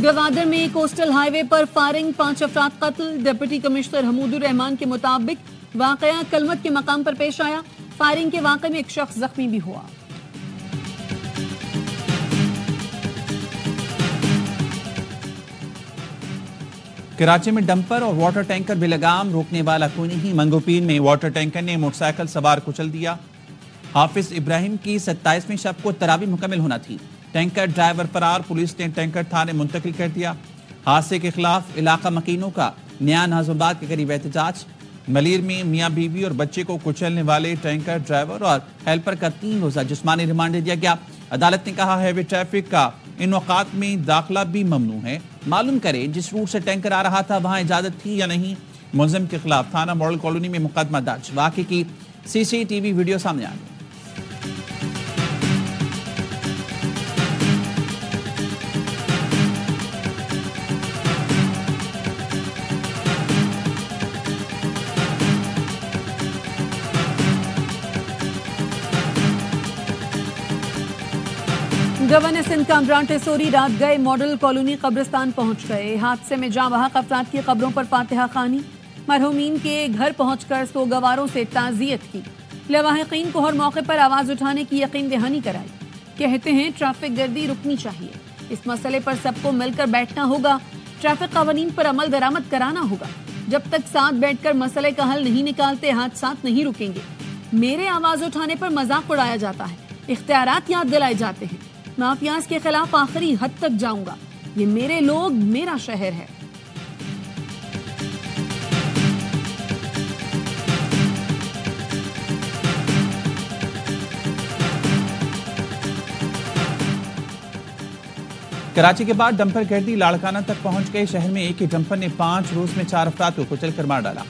गवादर में coastal highway पर firing, 5 अफराद कत्ल। डिप्टी कमिश्नर हमूदुर रहमान के मुताबिक वाकया कलमत के मकाम पर पेश आया। फायरिंग के वाकये में एक शख्स जख्मी भी हुआ। कराची में डंपर और वाटर टैंकर बेलगाम, रोकने वाला कोई नहीं। मंगोपीर में वाटर टैंकर ने मोटरसाइकिल सवार कुचल दिया। हाफिज इब्राहिम की 27वीं शब को तरावी मुकम्मल होना थी। टैंकर ड्राइवर फरार, पुलिस ने टैंकर थाने मुंतकिल कर दिया। हादसे के खिलाफ इलाका मकीनों का नया नाजुबाद के करीब एहतजाज। मलीर में मियाँ बीवी और बच्चे को कुचलने वाले टैंकर ड्राइवर और हेल्पर का 3 रोजा जिस्मानी रिमांड दिया गया। अदालत ने कहा हैवी ट्रैफिक का इन औकात में दाखिला भी ममनू है। मालूम करें जिस रूट से टैंकर आ रहा था वहां इजाजत थी या नहीं। मुलजिम के खिलाफ थाना मॉडल कॉलोनी में मुकदमा दर्ज। वाकई की सीसीटीवी वीडियो सामने आ गई। गवर्नर सिंध कामरान टेसोरी रात गए मॉडल कॉलोनी कब्रिस्तान पहुंच गए। हादसे में जाँ बहक अफराद की कब्रों पर फातिहा खानी। मरहूमीन के घर पहुंचकर सोगवारों से ताज़ियत की। लवाहिकीन को हर मौके पर आवाज उठाने की यकीन दहानी कराई। कहते हैं ट्रैफिक गर्दी रुकनी चाहिए। इस मसले पर सबको मिलकर बैठना होगा। ट्रैफिक कानून पर अमल दरामद कराना होगा। जब तक साथ बैठकर मसले का हल नहीं निकालते हादसात नहीं रुकेंगे। मेरे आवाज उठाने पर मजाक उड़ाया जाता है, इख्तियारात याद दिलाए जाते हैं। माफियाज के खिलाफ आखिरी हद तक जाऊंगा। ये मेरे लोग, मेरा शहर है। कराची के बाद डंपर गर्दी लाड़काना तक पहुंच गए। शहर में एक ही डंपर ने 5 रोज में 4 अफराद को कुचल कर मार डाला।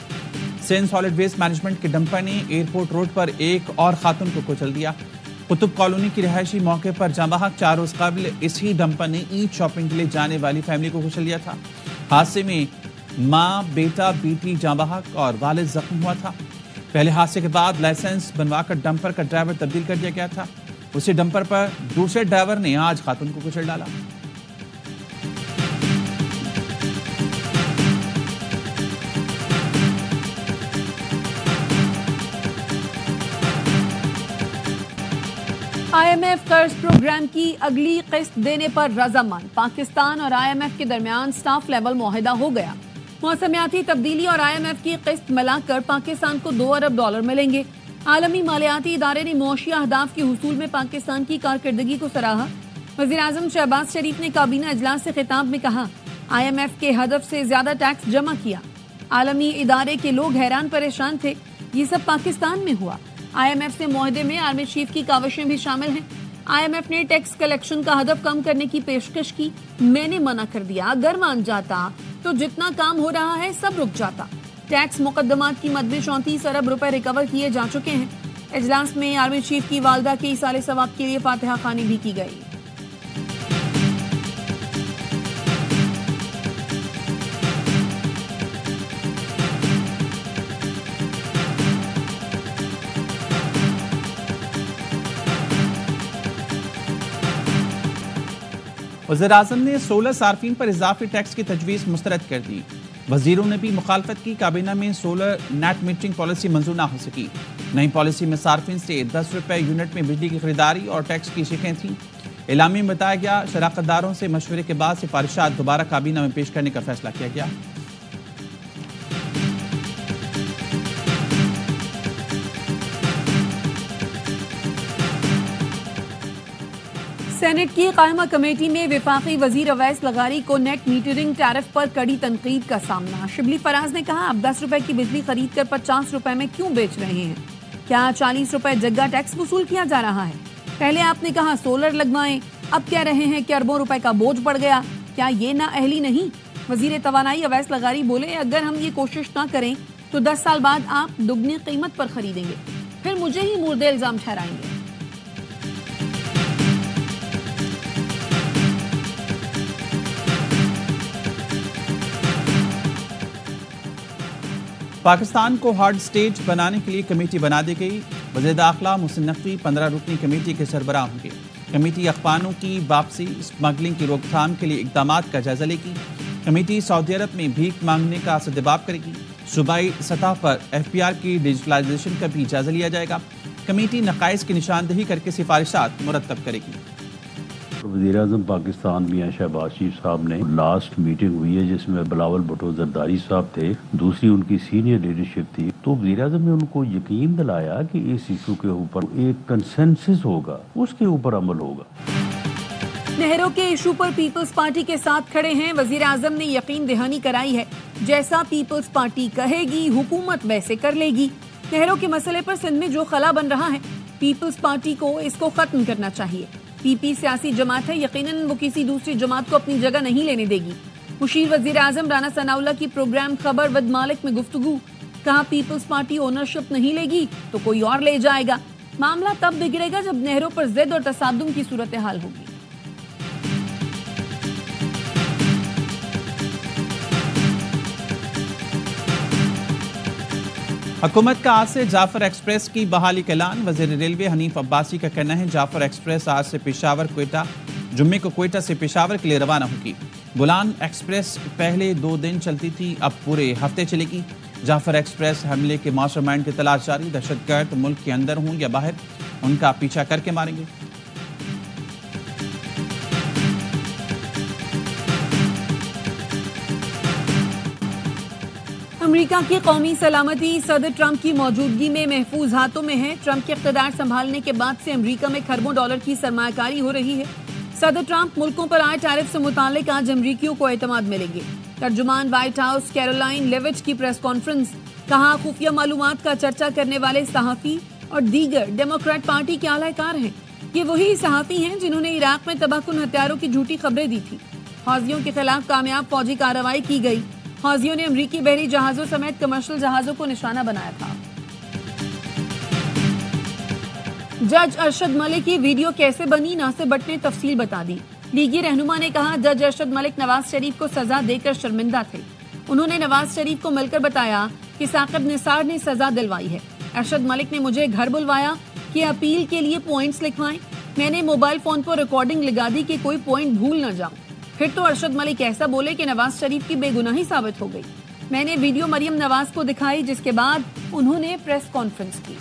सिंध सॉलिड वेस्ट मैनेजमेंट के डंपर ने एयरपोर्ट रोड पर एक और खातून को कुचल दिया। कुतुब कॉलोनी की रिहायशी मौके पर जांबहक 4 रोज कबल इसी डंपर ने ईद शॉपिंग के लिए जाने वाली फैमिली को कुचल दिया था। हादसे में मां, बेटा, बेटी जांबहक और वालिद जख्मी हुआ था। पहले हादसे के बाद लाइसेंस बनवाकर डंपर का ड्राइवर तब्दील कर दिया गया था। उसी डंपर पर दूसरे ड्राइवर ने आज खातून को कुचल डाला। IMF कर्ज प्रोग्राम की अगली किस्त देने पर रजामंद। पाकिस्तान और IMF के दरमियान स्टाफ लेवल मुआहिदा हो गया। मौसमियाती तब्दीली और IMF की किस्त मिलाकर पाकिस्तान को $2 अरब मिलेंगे। आलमी मालियाती इदारे ने मुआशी अहदाफ के हुसूल में पाकिस्तान की कारकर्दगी को सराहा। वज़ीर-ए-आज़म शहबाज शरीफ ने काबीना इजलास से खिताब में कहा, IMF के हदफ से ज्यादा टैक्स जमा किया। आलमी इदारे के लोग हैरान परेशान थे। ये सब पाकिस्तान में हुआ। IMF से मुआहदे में आर्मी चीफ की काविशें भी शामिल हैं। IMF ने टैक्स कलेक्शन का हदफ कम करने की पेशकश की। मैंने मना कर दिया। अगर मान जाता तो जितना काम हो रहा है सब रुक जाता। टैक्स मुकदमात की मद में 34 अरब रुपए रिकवर किए जा चुके हैं। इजलास में आर्मी चीफ की वालदा के इसाले सवाब के लिए फातिहा खानी भी की गई। वज़ीर-ए-आज़म ने 16 सार्फिन पर इजाफी टैक्स की तजवीज़ मुस्तरद कर दी। वजीरों ने भी मुखालफत की। काबीना में सोलर नेट मीटरिंग पॉलिसी मंजूर ना हो सकी। नई पॉलिसी में सार्फिन से 10 रुपए यूनिट में बिजली की खरीदारी और टैक्स की शिकें थीं। एलामी में बताया गया, शराकतदारों से मशवरे के बाद सिफारिशात दोबारा काबीना में पेश करने का फैसला किया गया। सेनेट की कायमा कमेटी में विफाकी वजीर अवैस लगारी को नेट मीटरिंग टैरिफ पर कड़ी तनकीद का सामना। शिबली फराज ने कहा, अब 10 रुपए की बिजली खरीद कर 50 रुपए में क्यों बेच रहे हैं? क्या 40 रुपए जग्गा टैक्स वसूल किया जा रहा है? पहले आपने कहा सोलर लगवाएं, अब कह रहे हैं कि अरबों रुपए का बोझ बढ़ गया। क्या ये नाअहली नहीं? वजीर तवानाई अवैस लगारी बोले, अगर हम ये कोशिश ना करें तो 10 साल बाद आप दुगनी कीमत पर खरीदेंगे, फिर मुझे ही मुर्दे इल्जाम ठहराएंगे। पाकिस्तान को हार्ड स्टेट बनाने के लिए कमेटी बना दी गई। वज़ीर दाखिला मोहसिन नकवी 15 रुकनी कमेटी के सरबराह होंगे। कमेटी अखबारों की वापसी, स्मगलिंग की रोकथाम के लिए इकदाम का जायजा लेगी। कमेटी सऊदी अरब में भीख मांगने का सद्देबाब करेगी। सूबाई सतह पर FPR की डिजिटलाइजेशन का भी जायजा लिया जाएगा। कमेटी नकाइस की निशानदेही करके सिफारिशात मुरतब करेगी। वज़ीर-ए-आज़म पाकिस्तान मियां शहबाज शरीफ साहब ने लास्ट मीटिंग हुई है जिसमें बिलावल भुट्टो जरदारी साहब थे, दूसरी उनकी सीनियर लीडरशिप थी। तो वज़ीर-ए-आज़म ने उनको यकीन दिलाया कि इस इशू के ऊपर एक कंसेंसस होगा, उसके ऊपर अमल होगा। नेहरू के इशू पर पीपल्स पार्टी के साथ खड़े हैं। वजीर आजम ने यकीन दहानी कराई है, जैसा पीपल्स पार्टी कहेगी हुकूमत वैसे कर लेगी। नेहरू के मसले पर सिंध में जो खला बन रहा है, पीपल्स पार्टी को इसको खत्म करना चाहिए। पीपी सियासी जमात है, यकीनन वो किसी दूसरी जमात को अपनी जगह नहीं लेने देगी। मुशीर वजीर आजम राना सनाउल्लाह की प्रोग्राम खबर विद मालिक में गुफ्तगू, कहा पीपल्स पार्टी ओनरशिप नहीं लेगी तो कोई और ले जाएगा। मामला तब बिगड़ेगा जब नेहरू पर जिद और तसादुम की सूरत हाल होगी। हुकूमत का आज से जाफर एक्सप्रेस की बहाली का ऐलान। वज़ीर रेलवे हनीफ अब्बासी का कहना है जाफर एक्सप्रेस आज से पेशावर क्वेटा, जुम्मे को क्वेटा से पेशावर के लिए रवाना होगी। बुलान एक्सप्रेस पहले 2 दिन चलती थी, अब पूरे हफ्ते चलेगी। जाफर एक्सप्रेस हमले के मास्टरमाइंड की तलाश जारी। दहशतगर्द मुल्क के अंदर हों या बाहर, उनका पीछा करके मारेंगे। अमेरिका की कौमी सलामती सदर ट्रंप की मौजूदगी में महफूज हाथों में है। ट्रंप के इख्तिदार संभालने के बाद से अमेरिका में खरबों डॉलर की सरमायाकारी हो रही है। सदर ट्रंप मुल्कों पर आए टैरिफ से मुतालिक आज अमरीकियों को एतमाद मिलेंगे। तर्जुमान व्हाइट हाउस कैरोलाइन लेविट की प्रेस कॉन्फ्रेंस, कहा खुफिया मालूमात का चर्चा करने वाले सहाफी और दीगर डेमोक्रेट पार्टी के आलाकार हैं। ये वही सहाफी हैं जिन्होंने इराक में तबाहकुन हथियारों की झूठी खबरें दी थी। हौजियों के खिलाफ कामयाब फौजी कार्रवाई की गई। हौजियों ने अमरीकी बहरी जहाजों समेत कमर्शियल जहाजों को निशाना बनाया था। जज अरशद मलिक की वीडियो कैसे बनी, नासिर भट्ट ने तफसील बता दी। लीगी रहनुमा ने कहा जज अरशद मलिक नवाज शरीफ को सजा देकर शर्मिंदा थे। उन्होंने नवाज शरीफ को मिलकर बताया कि साकिब निसार ने सजा दिलवाई है। अरशद मलिक ने मुझे घर बुलवाया कि अपील के लिए पॉइंट्स लिखवाएं। मैंने मोबाइल फोन पर रिकॉर्डिंग लगा दी कि कोई पॉइंट भूल न जाऊं। फिर तो अरशद मलिक ऐसा बोले कि नवाज शरीफ की बेगुनाही साबित हो गई। मैंने वीडियो मरियम नवाज को दिखाई, जिसके बाद उन्होंने प्रेस कॉन्फ्रेंस की।